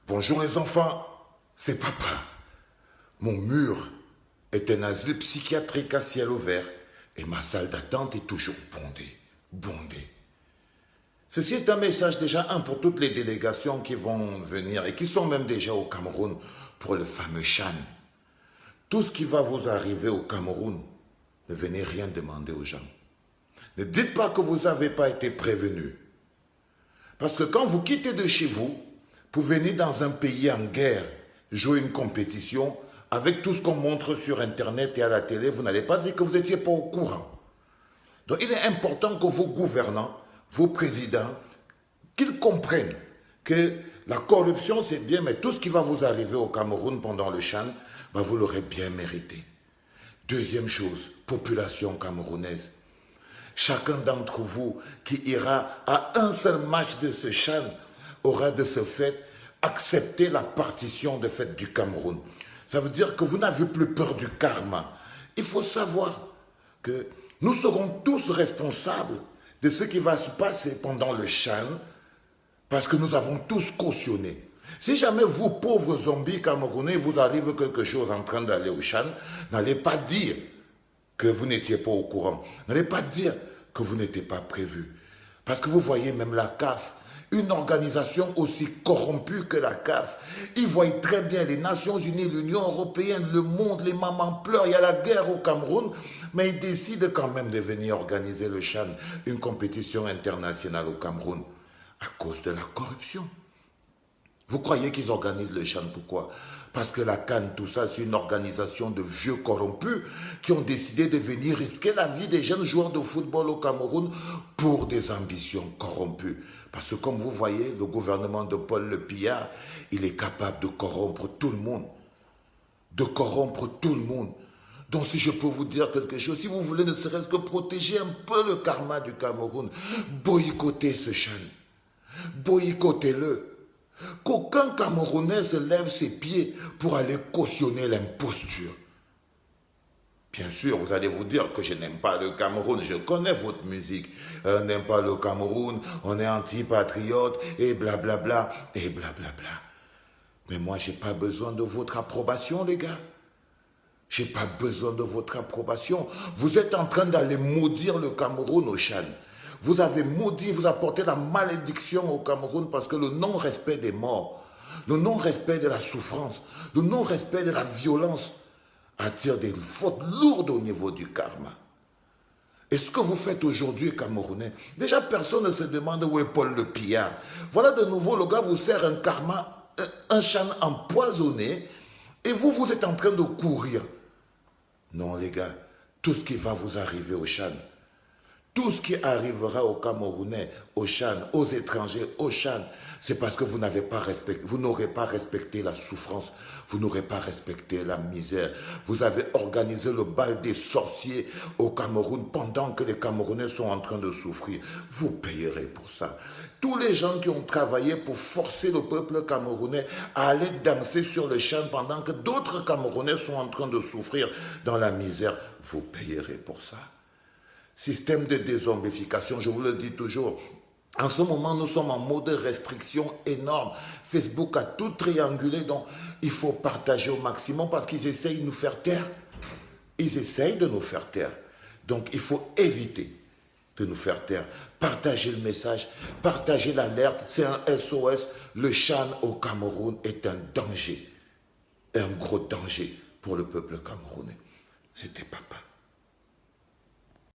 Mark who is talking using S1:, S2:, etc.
S1: Bonjour les enfants, c'est papa. Mon mur est un asile psychiatrique à ciel ouvert et ma salle d'attente est toujours bondée. Ceci est un message déjà pour toutes les délégations qui vont venir et qui sont même déjà au Cameroun pour le fameux Chan. Tout ce qui va vous arriver au Cameroun, ne venez rien demander aux gens. Ne dites pas que vous n'avez pas été prévenu. Parce que quand vous quittez de chez vous, pour venir dans un pays en guerre, jouer une compétition, avec tout ce qu'on montre sur Internet et à la télé, vous n'allez pas dire que vous n'étiez pas au courant. Donc il est important que vos gouvernants, vos présidents, qu'ils comprennent que la corruption c'est bien, mais tout ce qui va vous arriver au Cameroun pendant le Chan, vous l'aurez bien mérité. Deuxième chose, population camerounaise. Chacun d'entre vous qui ira à un seul match de ce Chan aura de ce fait accepté la partition de fait du Cameroun. Ça veut dire que vous n'avez plus peur du karma. Il faut savoir que nous serons tous responsables de ce qui va se passer pendant le Chan parce que nous avons tous cautionné. Si jamais vous, pauvres zombies camerounais, vous arrive quelque chose en train d'aller au Chan, n'allez pas dire que vous n'étiez pas au courant. N'allez pas dire que vous n'étiez pas prévu. Parce que vous voyez même la CAF, une organisation aussi corrompue que la CAF, ils voient très bien les Nations Unies, l'Union Européenne, le monde, les mamans pleurent, il y a la guerre au Cameroun, mais ils décident quand même de venir organiser le Chan, une compétition internationale au Cameroun, à cause de la corruption. Vous croyez qu'ils organisent le Chan, pourquoi? Parce que la CAN, tout ça, c'est une organisation de vieux corrompus qui ont décidé de venir risquer la vie des jeunes joueurs de football au Cameroun pour des ambitions corrompues. Parce que comme vous voyez, le gouvernement de Paul Le Pillard, il est capable de corrompre tout le monde. Donc si je peux vous dire quelque chose, si vous voulez ne serait-ce que protéger un peu le karma du Cameroun, boycottez ce Chan. Boycottez-le. Qu'aucun Camerounais se lève ses pieds pour aller cautionner l'imposture. Bien sûr, vous allez vous dire que je n'aime pas le Cameroun, je connais votre musique. On n'aime pas le Cameroun, on est anti-patriote, et blablabla, et blablabla. Mais moi, je n'ai pas besoin de votre approbation, les gars. Je n'ai pas besoin de votre approbation. Vous êtes en train d'aller maudire le Cameroun au Chan. Vous avez maudit, vous apportez la malédiction au Cameroun parce que le non-respect des morts, le non-respect de la souffrance, le non-respect de la violence attire des fautes lourdes au niveau du karma. Et ce que vous faites aujourd'hui, Camerounais, déjà personne ne se demande où est Paul Le Pillard. Voilà de nouveau, le gars vous sert un karma, un Chan empoisonné, et vous êtes en train de courir. Non les gars, tout ce qui va vous arriver au Chan, tout ce qui arrivera aux Camerounais, aux Chan, aux étrangers, aux Chan, c'est parce que vous n'aurez pas respecté la souffrance, vous n'aurez pas respecté la misère. Vous avez organisé le bal des sorciers au Cameroun pendant que les Camerounais sont en train de souffrir. Vous payerez pour ça. Tous les gens qui ont travaillé pour forcer le peuple camerounais à aller danser sur le Chan pendant que d'autres Camerounais sont en train de souffrir dans la misère, vous payerez pour ça. Système de dézombification, je vous le dis toujours. En ce moment, nous sommes en mode restriction énorme. Facebook a tout triangulé, donc il faut partager au maximum parce qu'ils essayent de nous faire taire. Ils essayent de nous faire taire. Donc il faut éviter de nous faire taire. Partagez le message, partagez l'alerte, c'est un SOS. Le Chan au Cameroun est un danger, un gros danger pour le peuple camerounais. C'était